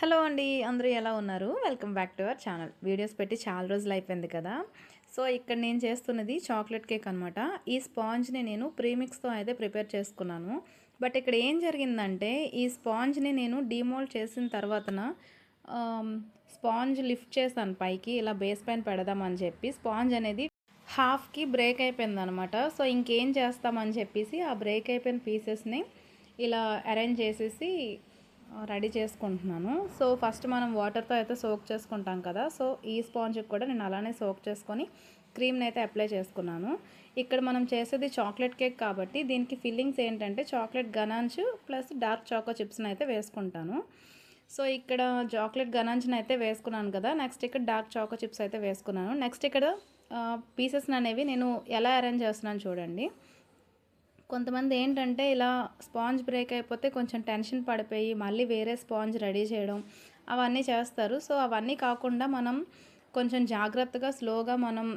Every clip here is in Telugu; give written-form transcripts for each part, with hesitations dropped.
హలో అండి, అందరూ ఎలా ఉన్నారు? Welcome back to our channel. Videos పెట్టి చాలా రోజులు అయిపోయింది కదా. సో ఇక్కడ నేను చేస్తున్నది చాక్లెట్ కేక్ అనమాట. ఈ స్పాంజ్ని నేను ప్రీమిక్స్తో అయితే ప్రిపేర్ చేసుకున్నాను. బట్ ఇక్కడ ఏం జరిగిందంటే, ఈ స్పాంజ్ని నేను డీమోల్డ్ చేసిన తర్వాతన స్పాంజ్ లిఫ్ట్ చేశాను పైకి, ఇలా బేస్ పైన పెడదామని చెప్పి. స్పాంజ్ అనేది హాఫ్కి బ్రేక్ అయిపోయింది అనమాట. సో ఇంకేం చేస్తామని చెప్పేసి ఆ బ్రేక్ అయిపోయిన పీసెస్ని ఇలా అరేంజ్ చేసేసి రెడీ చేసుకుంటున్నాను. సో ఫస్ట్ మనం వాటర్తో అయితే సోక్ చేసుకుంటాం కదా. సో ఈ స్పాంజ్కి కూడా నేను అలానే సోక్ చేసుకొని క్రీమ్ని అయితే అప్లై చేసుకున్నాను. ఇక్కడ మనం చేసేది చాక్లెట్ కేక్ కాబట్టి దీనికి ఫిల్లింగ్స్ ఏంటంటే చాక్లెట్ గనాంచ్ ప్లస్ డార్క్ చాకో చిప్స్ని అయితే వేసుకుంటాను. సో ఇక్కడ చాక్లెట్ గనాంచ్ని అయితే వేసుకున్నాను కదా. నెక్స్ట్ ఇక్కడ డార్క్ చాకో చిప్స్ అయితే వేసుకున్నాను. నెక్స్ట్ ఇక్కడ పీసెస్ని అనేవి నేను ఎలా అరేంజ్ చేస్తున్నాను చూడండి. కొంతమంది ఏంటంటే ఇలా స్పాంజ్ బ్రేక్ అయిపోతే కొంచెం టెన్షన్ పడిపోయి మళ్ళీ వేరే స్పాంజ్ రెడీ చేయడం అవన్నీ చేస్తారు. సో అవన్నీ కాకుండా మనం కొంచెం జాగ్రత్తగా స్లోగా మనం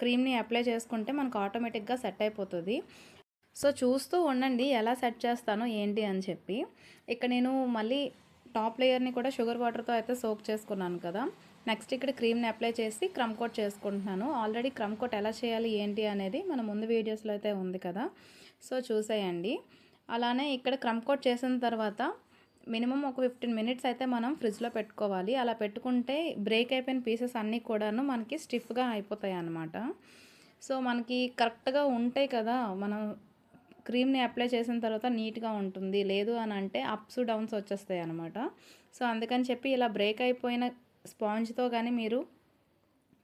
క్రీమ్ని అప్లై చేసుకుంటే మనకు ఆటోమేటిక్గా సెట్ అయిపోతుంది. సో చూస్తూ ఉండండి ఎలా సెట్ చేస్తానో ఏంటి అని చెప్పి. ఇక్కడ నేను మళ్ళీ టాప్ లేయర్ని కూడా షుగర్ వాటర్తో అయితే సోక్ చేసుకున్నాను కదా. నెక్స్ట్ ఇక్కడ క్రీమ్ని అప్లై చేసి క్రమ్ కోట్ చేసుకుంటున్నాను. ఆల్రెడీ క్రమ్ కోట్ ఎలా చేయాలి ఏంటి అనేది మన ముందు వీడియోస్లో అయితే ఉంది కదా. సో చూసేయండి. అలానే ఇక్కడ క్రమ్ కోట్ చేసిన తర్వాత మినిమం ఒక 15 మినిట్స్ అయితే మనం ఫ్రిడ్జ్లో పెట్టుకోవాలి. అలా పెట్టుకుంటే బ్రేక్ అయిపోయిన పీసెస్ అన్నీ కూడాను మనకి స్టిఫ్గా అయిపోతాయి అన్నమాట. సో మనకి కరెక్ట్గా ఉంటాయి కదా, మనం క్రీమ్ని అప్లై చేసిన తర్వాత నీట్గా ఉంటుంది. లేదు అని అంటే అప్స్ డౌన్స్ వచ్చేస్తాయి అన్నమాట. సో అందుకని చెప్పి ఇలా బ్రేక్ అయిపోయిన స్పాంజ్తో కానీ మీరు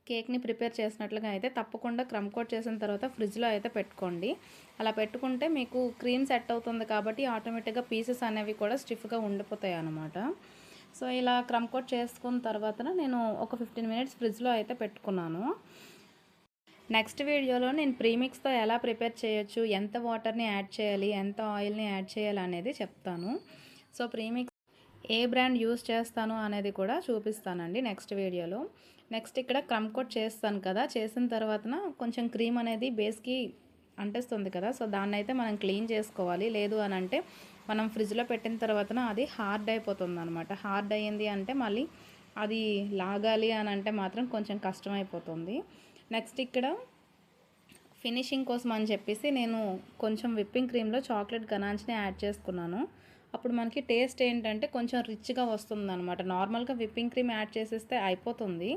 కేక్ని ప్రిపేర్ చేసినట్లుగా అయితే తప్పకుండా క్రమ్ కోట్ చేసిన తర్వాత ఫ్రిడ్జ్లో అయితే పెట్టుకోండి. అలా పెట్టుకుంటే మీకు క్రీమ్ సెట్ అవుతుంది కాబట్టి ఆటోమేటిక్గా పీసెస్ అనేవి కూడా స్టిఫ్గా ఉండిపోతాయి అన్నమాట. సో ఇలా క్రమ్ కోట్ చేసుకున్న తర్వాత నేను ఒక 15 మినిట్స్ ఫ్రిడ్జ్లో అయితే పెట్టుకున్నాను. నెక్స్ట్ వీడియోలో నేను ప్రీమిక్స్తో ఎలా ప్రిపేర్ చేయొచ్చు, ఎంత వాటర్ని యాడ్ చేయాలి, ఎంత ఆయిల్ని యాడ్ చేయాలి అనేది చెప్తాను. సో ప్రీమిక్స్ ఏ బ్రాండ్ యూస్ చేస్తాను అనేది కూడా చూపిస్తానండి నెక్స్ట్ వీడియోలో. నెక్స్ట్ ఇక్కడ క్రమ్ కోట్ చేస్తాను కదా, చేసిన తర్వాత కొంచెం క్రీమ్ అనేది బేస్కి అంటేస్తుంది కదా. సో దాన్ని అయితే మనం క్లీన్ చేసుకోవాలి. లేదు అని అంటే మనం ఫ్రిడ్జ్లో పెట్టిన తర్వాత అది హార్డ్ అయిపోతుంది అనమాట. హార్డ్ అయ్యింది అంటే మళ్ళీ అది లాగాలి అని అంటే మాత్రం కొంచెం కష్టమైపోతుంది. నెక్స్ట్ ఇక్కడ ఫినిషింగ్ కోసం అని చెప్పేసి నేను కొంచెం విప్పింగ్ క్రీమ్లో చాక్లెట్ గనాంచ్ని యాడ్ చేసుకున్నాను. అప్పుడు మనకి టేస్ట్ ఏంటంటే కొంచెం రిచ్గా వస్తుంది అనమాట. నార్మల్గా విప్పింగ్ క్రీమ్ యాడ్ చేసేస్తే అయిపోతుంది.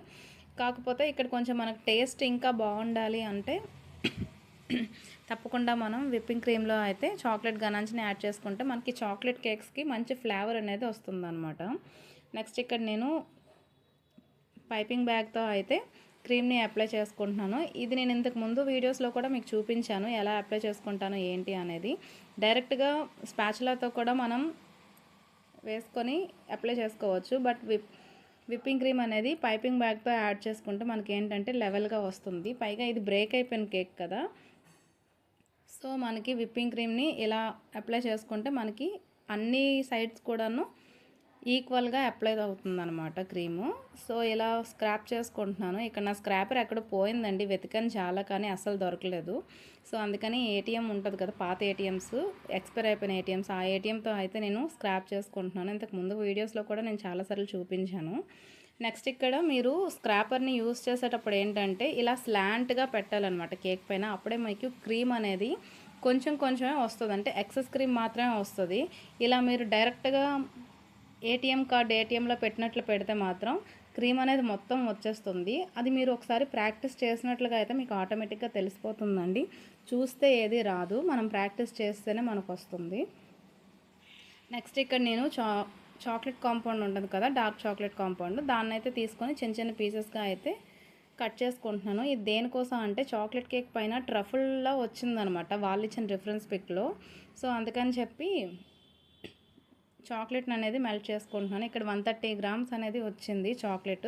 కాకపోతే ఇక్కడ కొంచెం మనకు టేస్ట్ ఇంకా బాగుండాలి అంటే తప్పకుండా మనం విప్పింగ్ క్రీమ్లో అయితే చాక్లెట్ గనాంచ్ని యాడ్ చేసుకుంటే మనకి చాక్లెట్ కేక్స్కి మంచి ఫ్లేవర్ అనేది వస్తుందన్నమాట. నెక్స్ట్ ఇక్కడ నేను పైపింగ్ బ్యాగ్తో అయితే క్రీమ్ని అప్లై చేసుకుంటున్నాను. ఇది నేను ఇంతకు ముందు వీడియోస్లో కూడా మీకు చూపించాను ఎలా అప్లై చేసుకుంటాను ఏంటి అనేది. డైరెక్ట్గా స్పాచులాతో కూడా మనం వేసుకొని అప్లై చేసుకోవచ్చు. బట్ విప్పింగ్ క్రీమ్ అనేది పైపింగ్ బ్యాగ్తో యాడ్ చేసుకుంటే మనకి ఏంటంటే లెవెల్గా వస్తుంది. పైగా ఇది బ్రేక్ అయిపోయిన కేక్ కదా. సో మనకి విప్పింగ్ క్రీమ్ని ఇలా అప్లై చేసుకుంటే మనకి అన్ని సైడ్స్ కూడాను ఈక్వల్గా అప్లై అవుతుంది అనమాట క్రీము. సో ఇలా స్క్రాప్ చేసుకుంటున్నాను. ఇక్కడ నా స్క్రాపర్ ఎక్కడ పోయిందండి, వెతికాను చాలా కానీ అస్సలు దొరకలేదు. సో అందుకని ఏటీఎం ఉంటుంది కదా, పాత ఏటీఎంస్, ఎక్స్పైర్ అయిపోయిన ఏటీఎంస్, ఆ ఏటీఎంతో అయితే నేను స్క్రాప్ చేసుకుంటున్నాను. ఇంతకుముందు వీడియోస్లో కూడా నేను చాలాసార్లు చూపించాను. నెక్స్ట్ ఇక్కడ మీరు స్క్రాపర్ని యూస్ చేసేటప్పుడు ఏంటంటే ఇలా స్లాంట్గా పెట్టాలన్నమాట కేక్ పైన. అప్పుడే మీకు క్రీమ్ అనేది కొంచెం కొంచెమే వస్తుంది, అంటే ఎక్సెస్ క్రీమ్ మాత్రమే వస్తుంది. ఇలా మీరు డైరెక్ట్గా ఏటీఎం కార్డ్ ఏటీఎంలో పెట్టినట్లు పెడితే మాత్రం క్రీమ్ అనేది మొత్తం వచ్చేస్తుంది. అది మీరు ఒకసారి ప్రాక్టీస్ చేసినట్లుగా అయితే మీకు ఆటోమేటిక్గా తెలిసిపోతుందండి. చూస్తే ఏది రాదు, మనం ప్రాక్టీస్ చేస్తేనే మనకు వస్తుంది. నెక్స్ట్ ఇక్కడ నేను చాక్లెట్ కాంపౌండ్ ఉంటుంది కదా, డార్క్ చాక్లెట్ కాంపౌండ్, దాన్ని అయితే తీసుకొని చిన్న చిన్న పీసెస్గా అయితే కట్ చేసుకుంటున్నాను. ఇది దేనికోసం అంటే చాక్లెట్ కేక్ పైన ట్రఫుల్లా వచ్చిందనమాట వాళ్ళు ఇచ్చిన రిఫరెన్స్ పిక్లో. సో అందుకని చెప్పి చాక్లెట్ అనేది మెల్ట్ చేసుకుంటున్నాను. ఇక్కడ 130 గ్రామ్స్ అనేది వచ్చింది చాక్లెట్.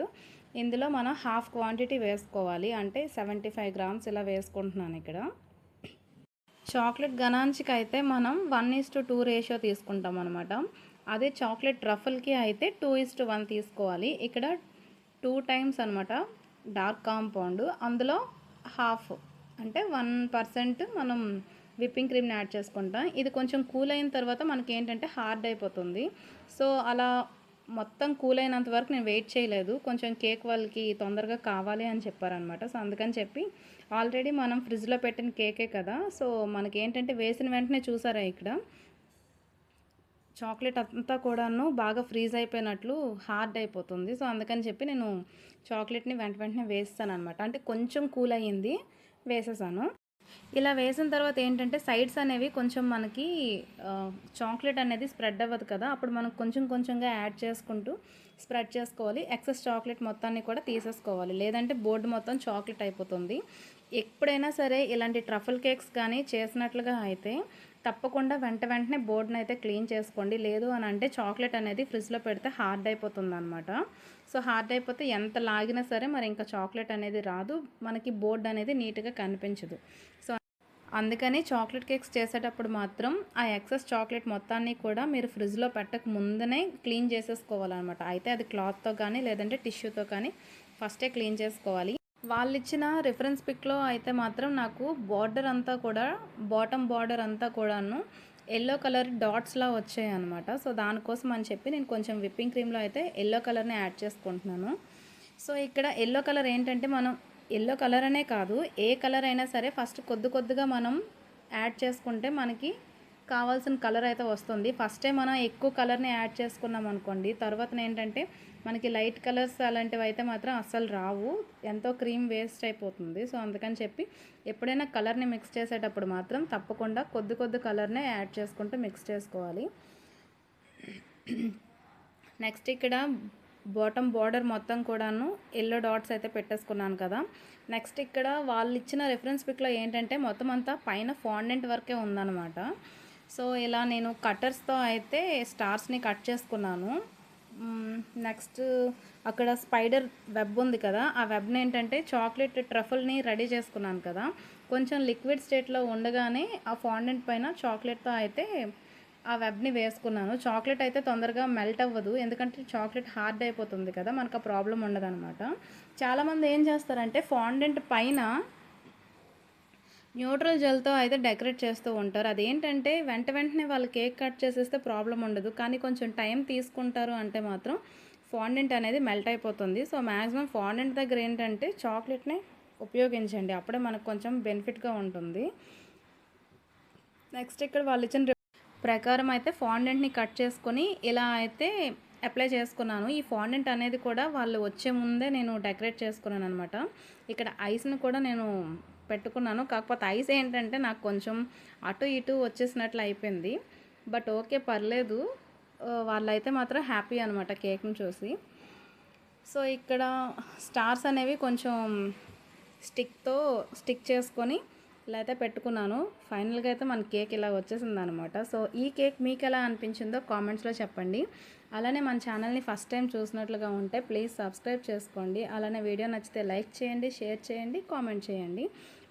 ఇందులో మనం హాఫ్ క్వాంటిటీ వేసుకోవాలి, అంటే 75 గ్రామ్స్ ఇలా వేసుకుంటున్నాను. ఇక్కడ చాక్లెట్ గనాంచ్కి అయితే మనం 1:2 రేషియో తీసుకుంటాం అనమాట. అదే చాక్లెట్ ట్రఫుల్కి అయితే 2:1 తీసుకోవాలి. ఇక్కడ 2 టైమ్స్ అనమాట డార్క్ కాంపౌండ్, అందులో హాఫ్ అంటే 1% మనం విప్పింగ్ క్రీమ్ని యాడ్ చేసుకుంటాం. ఇది కొంచెం కూల్ అయిన తర్వాత మనకి ఏంటంటే హార్డ్ అయిపోతుంది. సో అలా మొత్తం కూల్ అయినంత వరకు నేను వెయిట్ చేయలేదు. కొంచెం కేక్ వాళ్ళకి తొందరగా కావాలి అని చెప్పారనమాట. సో, అందుకని చెప్పి ఆల్రెడీ మనం ఫ్రిడ్జ్‌లో పెట్టిన కేకే కదా! సో, మనకేంటంటే వేసిన వెంటనే చూసారా ఇక్కడ చాక్లెట్ అంతా కూడాను బాగా ఫ్రీజ్ అయిపోయినట్లు హార్డ్ అయిపోతుంది. సో, అందుకని చెప్పి నేను చాక్లెట్‌ని వెంటనే వేసేసాననమాట. అంటే కొంచెం కూల్ అయ్యింది, వేసేసాను. ఇలా వేసిన తర్వాత ఏంటంటే సైడ్స్ అనేవి కొంచెం మనకి చాక్లెట్ అనేది స్ప్రెడ్ అవ్వదు కదా! అప్పుడు మనం కొంచెం కొంచెంగా యాడ్ చేసుకుంటూ స్ప్రెడ్ చేసుకోవాలి. ఎక్సెస్ చాక్లెట్ మొత్తాన్ని కూడా తీసేసుకోవాలి. లేదంటే బోర్డు మొత్తం చాక్లెట్ అయిపోతుంది. ఎప్పుడైనా సరే ఇలాంటి ట్రఫుల్ కేక్స్ కానీ చేసినట్లుగా అయితే తప్పకుండా వెంటనే బోర్డుని అయితే క్లీన్ చేసుకోండి. లేదు అని అంటే చాక్లెట్ అనేది ఫ్రిడ్జ్‌లో పెడితే హార్డ్ అయిపోతుందనమాట. సో, హార్డ్ అయిపోతే ఎంత లాగినా సరే మరి ఇంకా చాక్లెట్ అనేది రాదు. మనకి బోర్డ్ అనేది నీట్‌గా కనిపించదు. సో, అందుకని చాక్లెట్ కేక్స్ చేసేటప్పుడు మాత్రం ఆ ఎక్సెస్ చాక్లెట్ మొత్తాన్ని కూడా మీరు ఫ్రిడ్జ్‌లో పెట్టక ముందునే క్లీన్ చేసేసుకోవాలన్నమాట. అయితే అది క్లాత్‌తో కానీ లేదంటే టిష్యూతో కానీ ఫస్టే క్లీన్ చేసుకోవాలి. వాళ్ళిచ్చిన రిఫరెన్స్ పిక్‌లో అయితే మాత్రం నాకు బార్డర్ అంతా కూడా బాటమ్ బార్డర్ అంతా కూడాను యెల్లో కలర్ డాట్స్‌లా వచ్చాయన్నమాట. సో, దానికోసం అని చెప్పి నేను కొంచెం విప్పింగ్ క్రీమ్‌లో అయితే యెల్లో కలర్‌ని యాడ్ చేసుకుంటున్నాను. సో, ఇక్కడ యెల్లో కలర్ ఏంటంటే మనం యెల్లో కలర్ అనే కాదు, ఏ కలర్ అయినా సరే ఫస్ట్ కొద్దిగా మనం యాడ్ చేసుకుంటే మనకి కావాల్సిన కలర్ అయితే వస్తుంది. ఫస్టే మనం ఎక్కువ కలర్‌ని యాడ్ చేసుకున్నాం అనుకోండి, తర్వాతనేంటంటే మనకి లైట్ కలర్స్ అలాంటివి అయితే మాత్రం అస్సలు రావు. ఎంతో క్రీమ్ వేస్ట్ అయిపోతుంది. సో, అందుకని చెప్పి ఎప్పుడైనా కలర్‌ని మిక్స్ చేసేటప్పుడు మాత్రం తప్పకుండా కొద్ది కలర్‌నే యాడ్ చేసుకుంటూ మిక్స్ చేసుకోవాలి. నెక్స్ట్ ఇక్కడ బాటమ్ బార్డర్ మొత్తం కూడాను యెల్లో డాట్స్ అయితే పెట్టేసుకున్నాను కదా! నెక్స్ట్ ఇక్కడ వాళ్ళు ఇచ్చిన రిఫరెన్స్ పిక్‌లో ఏంటంటే మొత్తం అంతా పైన ఫాండెంట్ వర్కే ఉందన్నమాట. సో, ఇలా నేను కట్టర్స్‌తో అయితే స్టార్స్‌ని కట్ చేసుకున్నాను. నెక్స్ట్ అక్కడ స్పైడర్ వెబ్ ఉంది కదా! ఆ వెబ్‌ని ఏంటంటే చాక్లెట్ ట్రఫుల్‌ని రెడీ చేసుకున్నాను కదా! కొంచెం లిక్విడ్ స్టేట్‌లో ఉండగానే ఆ ఫాండెంట్ పైన చాక్లెట్‌తో అయితే ఆ వెబ్‌ని వేసుకున్నాను. చాక్లెట్ అయితే తొందరగా మెల్ట్ అవ్వదు. ఎందుకంటే చాక్లెట్ హార్డ్ అయిపోతుంది కదా! మనకు ఆ ప్రాబ్లమ్ ఉండదనమాట. చాలామంది ఏం చేస్తారంటే ఫాండెంట్ పైన న్యూట్రల్ జెల్‌తో అయితే డెకరేట్ చేస్తూ ఉంటారు. అదేంటంటే వెంటనే వాళ్ళు కేక్ కట్ చేసేస్తే ప్రాబ్లమ్ ఉండదు. కానీ కొంచెం టైం తీసుకుంటారు అంటే మాత్రం ఫాండెంట్ అనేది మెల్ట్ అయిపోతుంది. సో, మాక్సిమం ఫాండెంట్ దగ్గర ఏంటంటే చాక్లెట్‌ని ఉపయోగించండి. అప్పుడే మనకు కొంచెం బెనిఫిట్‌గా ఉంటుంది. నెక్స్ట్ ఇక్కడ వాళ్ళు ఇచ్చిన ప్రకారం అయితే ఫాండెంట్‌ని కట్ చేసుకొని ఇలా అయితే అప్లై చేసుకున్నాను. ఈ ఫాండెంట్ అనేది కూడా వాళ్ళు వచ్చే ముందే నేను డెకరేట్ చేసుకున్నాననమాట. ఇక్కడ ఐస్‌ని కూడా నేను పెట్టుకున్నాను. కాకపోతే ఐస్ ఏంటంటే నాకు కొంచెం అటు ఇటు వచ్చేసినట్లు అయిపోయింది. బట్ ఓకే, పర్లేదు. వాళ్ళైతే మాత్రం హ్యాపీ అనమాట కేక్‌ని చూసి. సో, ఇక్కడ స్టార్స్ అనేవి కొంచెం స్టిక్ చేసుకొని ఇలా అయితే పెట్టుకున్నాను. ఫైనల్‌గా అయితే మన కేక్ ఇలా వచ్చేసిందనమాట. సో, ఈ కేక్ మీకు ఎలా అనిపించిందో కామెంట్స్‌లో చెప్పండి. అలానే మన ఛానల్‌ని ఫస్ట్ టైం చూసినట్లుగా ఉంటే ప్లీజ్ సబ్స్క్రైబ్ చేసుకోండి. అలానే వీడియో నచ్చితే లైక్ చేయండి, షేర్ చేయండి, కామెంట్ చేయండి.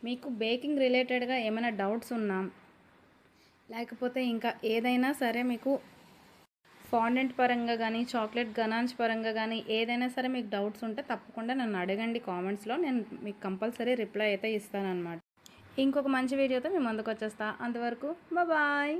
మీకు బేకింగ్ రిలేటెడ్‌గా ఏమైనా డౌట్స్ ఉన్నా, లేకపోతే ఇంకా ఏదైనా సరే మీకు ఫాండెంట్ పరంగా కానీ, చాక్లెట్ గనాంచ్ పరంగా కానీ ఏదైనా సరే మీకు డౌట్స్ ఉంటే తప్పకుండా నన్ను అడగండి కామెంట్స్‌లో. నేను మీకు కంపల్సరీ రిప్లై అయితే ఇస్తానన్నమాట. ఇంకొక మంచి వీడియోతో మీ ముందుకు వచ్చేస్తా. అంతవరకు బాయ్.